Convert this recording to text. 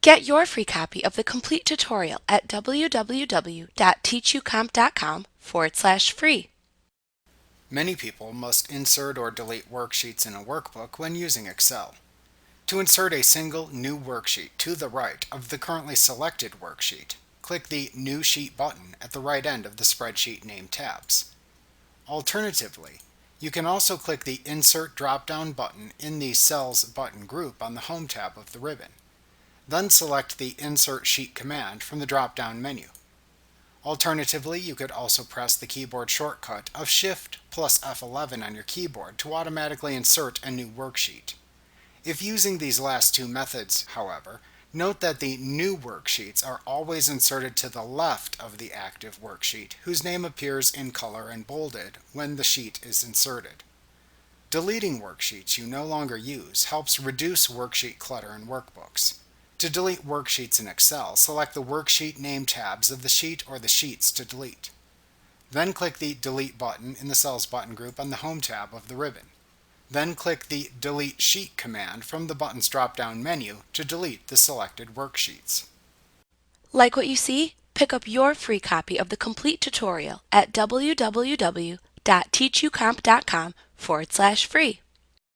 Get your free copy of the complete tutorial at www.teachucomp.com/free. Many people must insert or delete worksheets in a workbook when using Excel. To insert a single new worksheet to the right of the currently selected worksheet, click the New Sheet button at the right end of the spreadsheet name tabs. Alternatively, you can also click the Insert drop-down button in the Cells button group on the Home tab of the ribbon. Then select the Insert Sheet command from the drop-down menu. Alternatively, you could also press the keyboard shortcut of Shift plus F11 on your keyboard to automatically insert a new worksheet. If using these last two methods, however, note that the new worksheets are always inserted to the left of the active worksheet, whose name appears in color and bolded when the sheet is inserted. Deleting worksheets you no longer use helps reduce worksheet clutter in workbooks. To delete worksheets in Excel, select the Worksheet name tabs of the sheet or the sheets to delete. Then click the Delete button in the Cells button group on the Home tab of the ribbon. Then click the Delete Sheet command from the button's drop-down menu to delete the selected worksheets. Like what you see? Pick up your free copy of the complete tutorial at www.teachucomp.com/free.